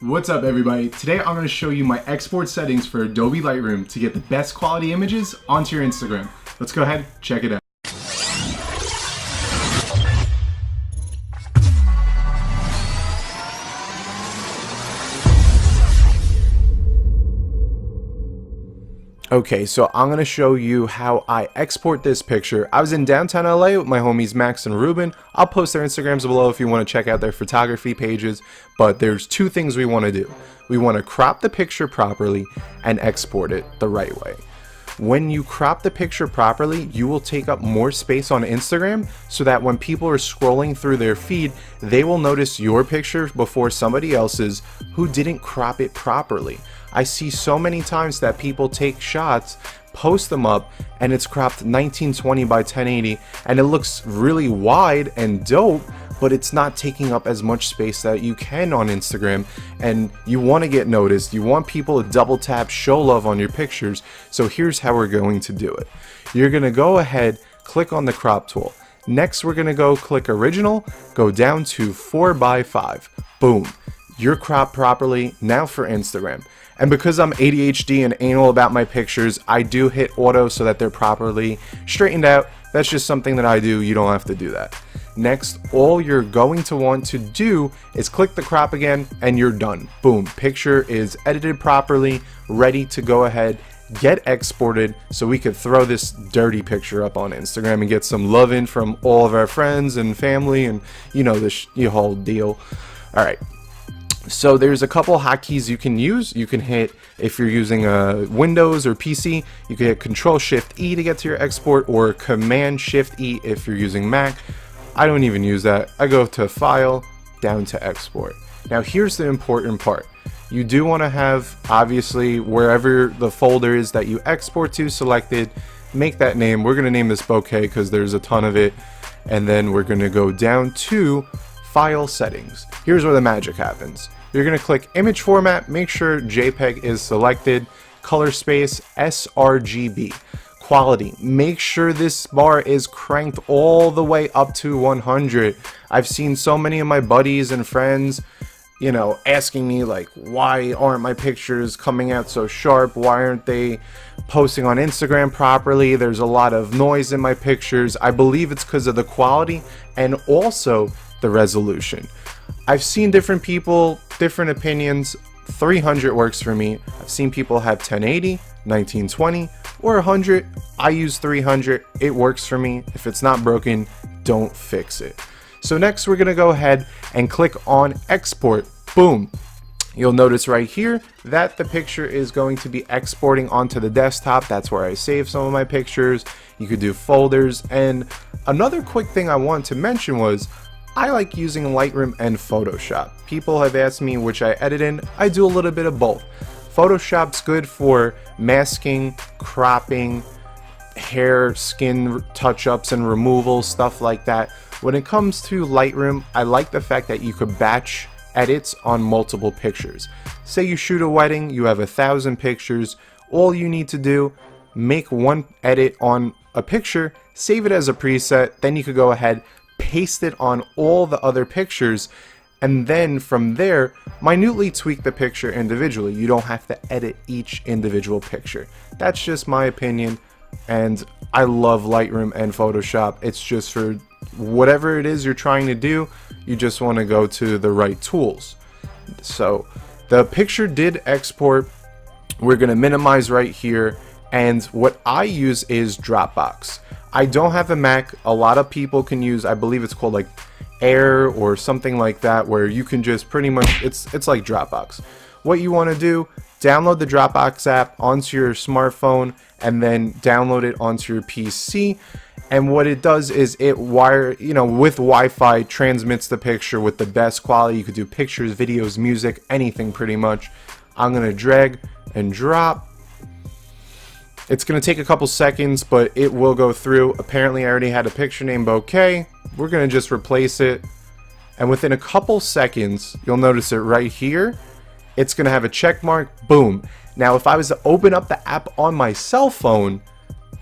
What's up everybody? Today I'm going to show you my export settings for Adobe Lightroom to get the best quality images onto your Instagram. Let's go ahead, check it out. Okay, so I'm going to show you how I export this picture. I was in downtown LA with my homies Max and Ruben. I'll post their Instagrams below if you want to check out their photography pages. But there's two things we want to do. We want to crop the picture properly and export it the right way. When you crop the picture properly, you will take up more space on Instagram so that when people are scrolling through their feed, they will notice your picture before somebody else's who didn't crop it properly. I see so many times that people take shots, post them up, and it's cropped 1920 by 1080, and it looks really wide and dope, but it's not taking up as much space that you can on Instagram, and you want to get noticed. You want people to double tap, show love on your pictures, so here's how we're going to do it. You're going to go ahead, click on the crop tool. Next, we're going to go click original, go down to 4:5. Boom. You're cropped properly. Now for Instagram. And because I'm ADHD and anal about my pictures, I do hit auto so that they're properly straightened out. That's just something that I do. You don't have to do that. Next, all you're going to want to do is click the crop again and you're done. Boom. Picture is edited properly, ready to go ahead, get exported so we could throw this dirty picture up on Instagram and get some love in from all of our friends and family and you know this whole deal. All right. So there's a couple hotkeys you can use. You can hit, if you're using a Windows or PC, you can hit Control-Shift-E to get to your export, or Command-Shift-E if you're using Mac. I don't even use that. I go to File, down to Export. Now here's the important part. You do want to have, obviously, wherever the folder is that you export to selected, make that name. We're going to name this Bouquet because there's a ton of it. And then we're going to go down to File Settings. Here's where the magic happens. You're going to click Image Format, make sure JPEG is selected, Color Space, sRGB. Quality, make sure this bar is cranked all the way up to 100. I've seen so many of my buddies and friends, you know, asking me like, why aren't my pictures coming out so sharp? Why aren't they posting on Instagram properly? There's a lot of noise in my pictures. I believe it's because of the quality and also the resolution. I've seen different people, different opinions. 300 works for me. I've seen people have 1080, 1920, or 100. I use 300. It works for me. If it's not broken, don't fix it. So next we're gonna go ahead and click on export. Boom. You'll notice right here that the picture is going to be exporting onto the desktop. That's where I save some of my pictures. You could do folders. And another quick thing I wanted to mention was I like using Lightroom and Photoshop. People have asked me which I edit in. I do a little bit of both. Photoshop's good for masking, cropping, hair, skin touch-ups and removal, stuff like that. When it comes to Lightroom, I like the fact that you could batch edits on multiple pictures. Say you shoot a wedding, you have 1,000 pictures. All you need to do, make one edit on a picture, save it as a preset, then you could go ahead, paste it on all the other pictures, and then from there minutely tweak the picture individually. You don't have to edit each individual picture. That's just my opinion, and I love Lightroom and Photoshop. It's just for whatever it is you're trying to do, you just want to go to the right tools. So the picture did export. We're going to minimize right here, and what I use is Dropbox. I don't have a Mac. A lot of people can use, I believe it's called like Air or something like that, where you can just pretty much, it's like Dropbox. What you want to do, download the Dropbox app onto your smartphone and then download it onto your PC. And what it does is it with Wi-Fi transmits the picture with the best quality. You could do pictures, videos, music, anything pretty much. I'm going to drag and drop. It's going to take a couple seconds, but it will go through. Apparently I already had a picture named Bouquet. We're going to just replace it. And within a couple seconds, you'll notice it right here. It's going to have a check mark. Boom. Now, if I was to open up the app on my cell phone,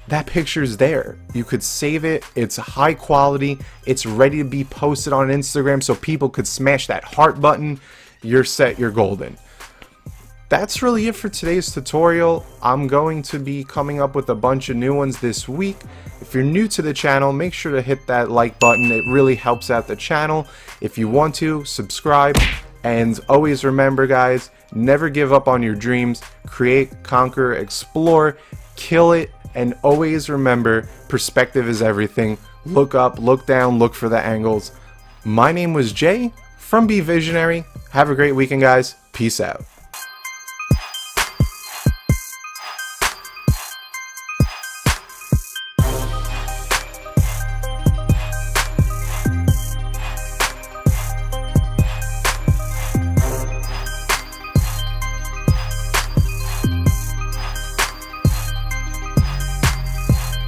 that picture's there. You could save it. It's high quality. It's ready to be posted on Instagram so people could smash that heart button. you're set, you're golden. That's really it for today's tutorial. I'm going to be coming up with a bunch of new ones this week. If you're new to the channel, make sure to hit that like button. It really helps out the channel. If you want to, subscribe. And always remember, guys, never give up on your dreams. Create, conquer, explore, kill it. And always remember, perspective is everything. Look up, look down, look for the angles. My name was Jay from Be Visionary. Have a great weekend, guys. Peace out.